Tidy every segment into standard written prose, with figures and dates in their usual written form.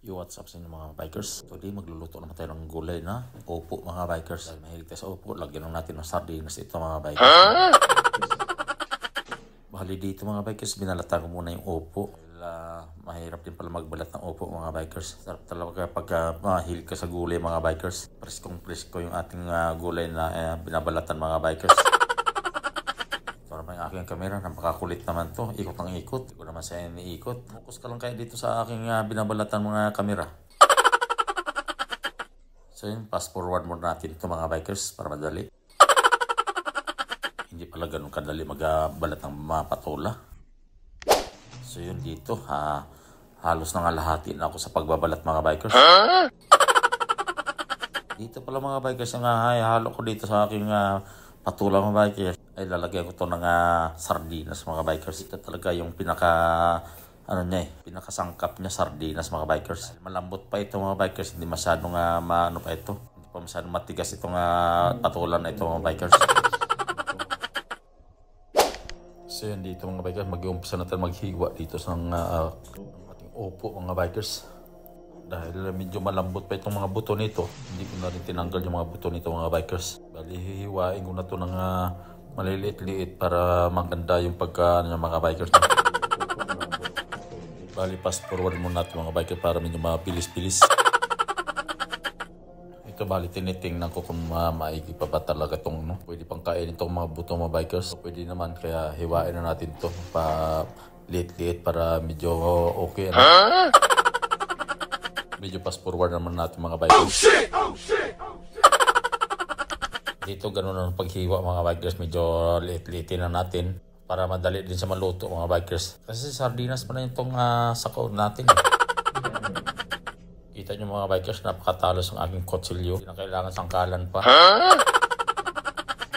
Yo, what's up sa inyo mga bikers? Today magluluto naman tayo ng gulay na opo mga bikers. Dahil mahilig tayo sa opo, lagyan lang natin ng sardinas ito mga bikers. Bali dito mga bikers, binalatan ko muna yung opo. Dahil mahirap din pala magbalat ng opo mga bikers. Sarap talaga pag mahilig ka sa gulay mga bikers. Preskong-presko yung ating gulay na binabalatan mga bikers. Ito naman yung aking camera, napakakulit naman to. Ikot ng ikot. Hindi ko naman siya iniikot. Focus ka lang kayo dito sa aking binabalatan mga camera. So yun, fast forward muna natin ito mga bikers para madali. Hindi pala ganun kadali magbalat ng mga patola. So yun dito, halos nangalahati na ako sa pagbabalat mga bikers. Dito pala mga bikers, yung halo ko dito sa aking patola mga bikers, ay lalagyan ko to ng sardinas mga bikers. Ito talaga yung pinakasangkap niya, sardinas mga bikers. Malambot pa ito mga bikers, hindi masyadong maano pa ito. Hindi pa masyadong matigas itong patola na ito mga bikers. So yun dito mga bikers, mag-uumpisa natin maghiwa dito sa ating opo mga bikers. Dahil medyo malambot pa itong mga buto nito, hindi ko na rin tinanggal yung mga buto nito mga bikers. Bali hihiwain ko na ito ng maliliit-liit para maganda yung pagka mga bikers. Bali fast forward muna natin mga bikers para medyo mapilis-pilis. Ito bali tinitingnan ko kung maigi pa ba talaga itong pwede pang kainin itong mga buto mga bikers. So, pwede naman kaya hiwain na natin ito pa liit-liit para medyo okay. Medyo fast forward naman natin mga bikers. Oh shit! Oh shit! Oh shit! Dito ganun ang paghiwa mga bikers, medyo liit-liitin na natin para madali din sa maluto mga bikers. Kasi sardinas pa na itong sako natin. Kita nyo mga bikers, napakatalos ang aking kutsilyo. Hindi na kailangan sangkalan pa.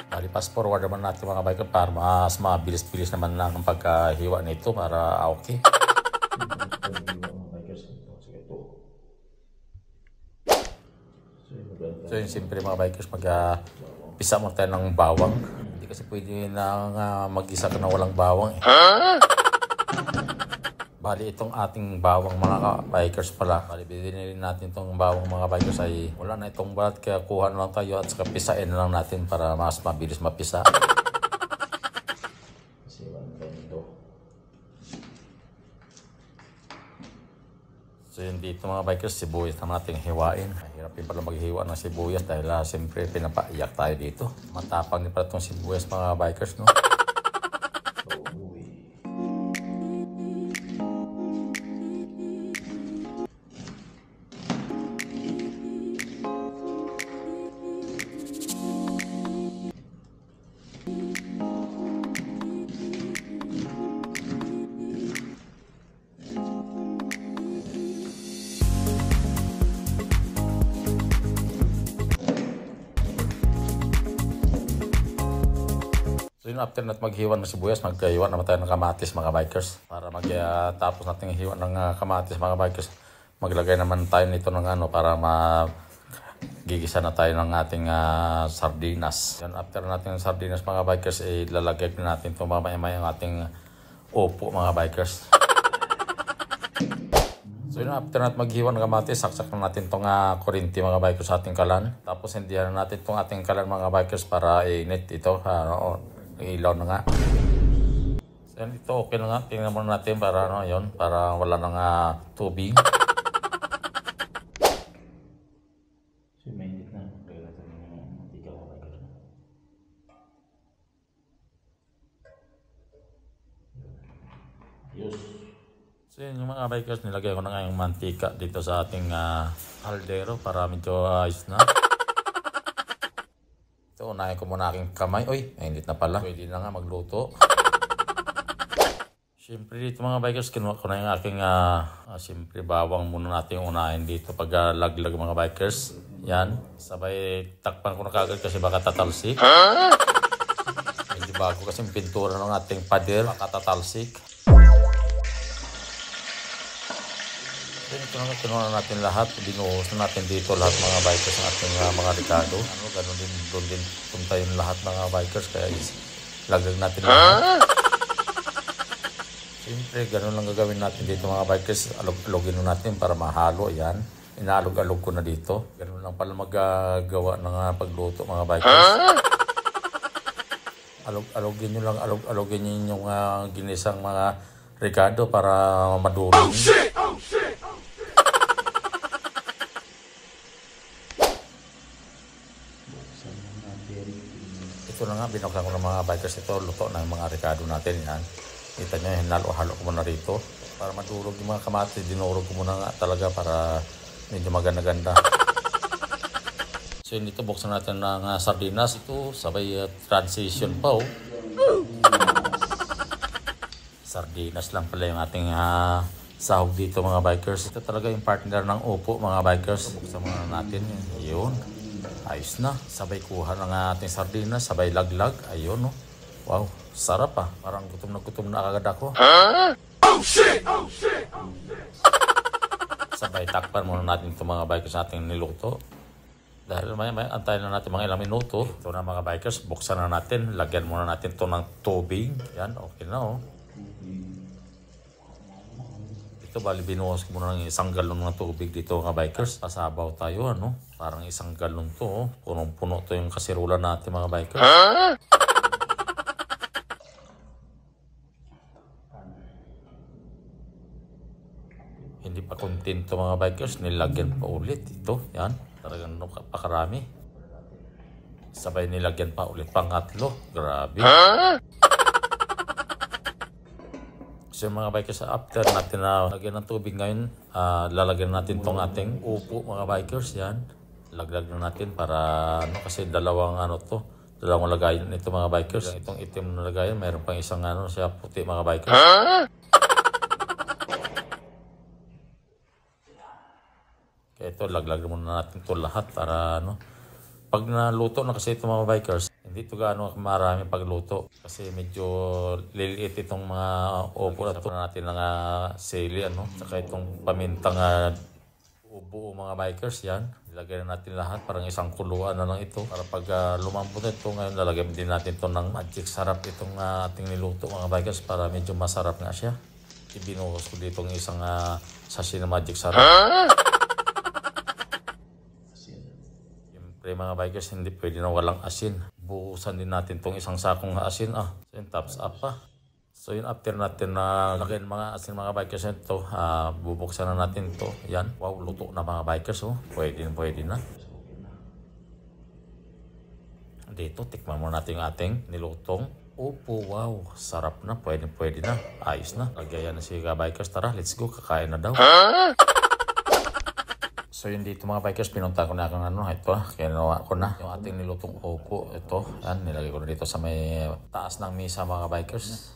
Bali fast forward naman natin mga bikers para mas mabilis-bilis naman lang ang pagkahiwa nito para okay. So yun, siyempre mga bikers, mag-pisa mo tayo ng bawang. Hindi kasi pwede na mag-isa ka na walang bawang eh. Bali itong ating bawang mga bikers pala. Bali binili natin itong bawang mga bikers ay wala na itong balat, kaya kuha na lang tayo at saka pisain na lang natin para mas mabilis mapisa. So yun dito mga bikers, sibuyas na natin hiwain. Hirap din pala maghiwa ng sibuyas dahil siyempre pinapaiyak tayo dito. Matapang din pala itong sibuyas mga bikers, no? So yun, after natin maghiwa ng sibuyas, maghiwa naman tayo ng kamatis mga bikers. Para tapos natin hiwa ng kamatis mga bikers, maglagay naman tayo nito ng para magigisa na tayo ng ating sardinas. Yan, after natin ng sardinas mga bikers, ilalagay natin ito mamaya ang ating opo mga bikers. So yun, after natin maghiwa ng kamatis, saksak na natin itong kurinti mga bikers sa ating kalan. Tapos hindihan na natin itong ating kalan mga bikers para init ito. Ilaw na nga. So yan, ito okay na nga. Tingnan muna natin para yun, para wala nang tubig. So mainit na. Kaya natin yung mantika mga bikers. Yes. So yun yung mga bikers, nilagay ko na nga yung mantika dito sa ating kaldero para medyo ayos na. Ito, unahin ko muna aking kamay. Uy, mainit na pala. Pwede na nga magluto. Siyempre dito mga bikers, kinuha ko na yung aking siyempre bawang muna natin yung unahin dito pag laglag mga bikers. Yan, sabay takpan ko na kagad kasi baka tatalsik. Hindi bago kasi pintura ng ating pader, baka tatalsik. Ito na kinuha natin lahat, binuhos na natin dito lahat mga bikers ng ating mga rekado. Ganun din, doon din punta yung lahat mga bikers, kaya laglag natin lahat. So Siyempre, ganun lang gagawin natin dito mga bikers. Alog-alogin natin para mahalo. Yan. Inaalog-alog ko na dito. Ganun lang pala magagawa ng pagluto mga bikers. Alog-alogin nyo lang. Alog-alogin nyo yung ginisang mga Ricardo para madurog. Oh shit! Oh shit! Oh shit! Ito na nga, binuksan ko ng mga bikers. Ito, luto na yung mga Ricardo natin. Yan. Kita nyo, hinalo-halo ko muna rito. Para madurog yung mga kamatis, dinurog ko muna nga talaga para medyo maganda-ganda. So, dito buksan natin ng sardinas. Ito, sabay transition pa, oh. Sardinas lang pala yung ating sahog dito mga bikers. Ito talaga yung partner ng upo mga bikers. Buksan muna natin. Yun. Ayos na. Sabay kuha ng ating sardinas. Sabay laglag. Ayun, oh. Wow, sarap ah. Parang gutom na agad ako. Huh? Oh shit! Oh shit! Oh shit! Sabay takpan muna natin itong mga bikers natin niluto. Dahil may antayin na natin mga ilang minuto. Ito na mga bikers, buksan na natin. Lagyan muna natin ito ng tubig. Yan, okay na oh. Ito bali binuhos ko muna ng 1 galon ng tubig dito mga bikers. Pasabaw tayo ano. Parang 1 galon to oh. Punong-puno to yung kasirola natin mga bikers. Huh? Hindi pa kontento mga bikers, nilagyan pa ulit ito. Yan, talagang napakarami. Sabay nilagyan pa ulit, pangatlo. Grabe. Huh? So mga bikers, after natin na lagyan ng tubig ngayon, lalagyan natin tong ating upo mga bikers. Yan, laglag na natin para kasi dalawang lagayan nito mga bikers. Itong itim na lagayan, mayroon pang isang siya puti mga bikers. Huh? Kaya ito, laglag muna natin ito lahat para pag naluto na kasi ito mga bikers, hindi ito gaano marami pagluto. Kasi medyo liliit itong mga upo na ito natin ng sili, saka itong pamintang ubo mga bikers, yan. Ilagay na natin lahat, parang isang kuluan na lang ito. Para pag lumambot na ito, ngayon lalagyan din natin ito ng magic sarap itong ating niluto mga bikers para medyo masarap nga siya. Ibinuhos ko dito ng isang sachet na magic sarap. Mga bikers, hindi pwede na walang asin. Buhusan din natin tong isang sakong asin. So yun, tops up pa. So yun, after natin na lagyan mga asin mga bikers ito, bubuksan na natin to. Yan, wow, luto na mga bikers. Pwede na. Dito, tikman mo natin yung ating nilutong upo. Wow, sarap na. Pwede na. Ayos na. Lagyan na si bikers. Tara, let's go. Kakain na daw. So yun dito mga bikers, pinunta ko na ito, kinuha ko na yung ating nilutong upo. Ito, yan, nilagay ko na dito sa may taas ng misa mga bikers.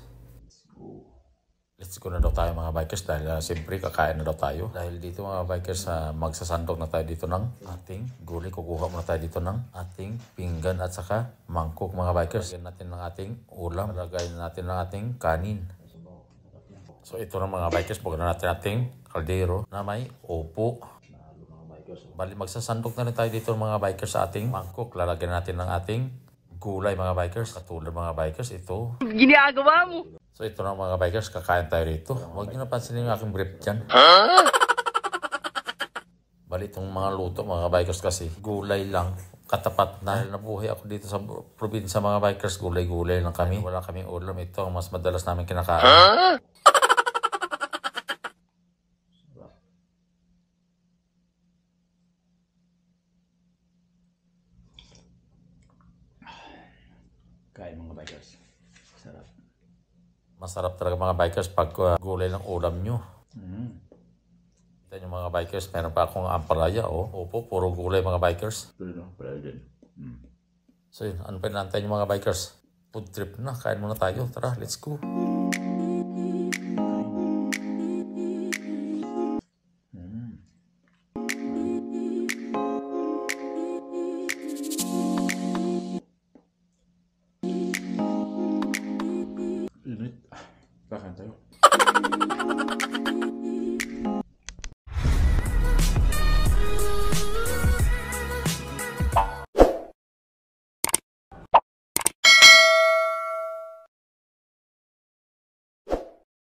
Let's go na daw tayo mga bikers dahil siyempre kakain na daw tayo. Dahil dito mga bikers, magsasandok na tayo dito ng ating gulay. Kukuha muna tayo dito ng ating pinggan at saka mangkok mga bikers. Lagyan natin ng ating ulam, lagyan natin ng ating kanin. So ito na mga bikers, bukan na natin ating kaldero na may upo. Bali, magsasandok na rin tayo dito mga bikers sa ating mangkok. Lalagyan natin ng ating gulay mga bikers. Katulad mga bikers, ito. Ginagawa mo! So ito na mga bikers, kakain tayo rito. Huwag nyo napansin yung aking brief dyan. Bali, itong mga luto mga bikers kasi, gulay lang. Katapat na. Dahil nabuhay ako dito sa probinsya mga bikers, gulay-gulay lang kami. Wala kaming ulam. Ito ang mas madalas namin kinakain. Kain mga bikers. Sarap. Masarap talaga mga bikers pag gulay ng ulam nyo. Kita nyo mga bikers, meron pa akong ampalaya. Opo, puro gulay mga bikers. So yun, ano pa inaantay nyo mga bikers? Food trip na, kain muna tayo. Tara, let's go.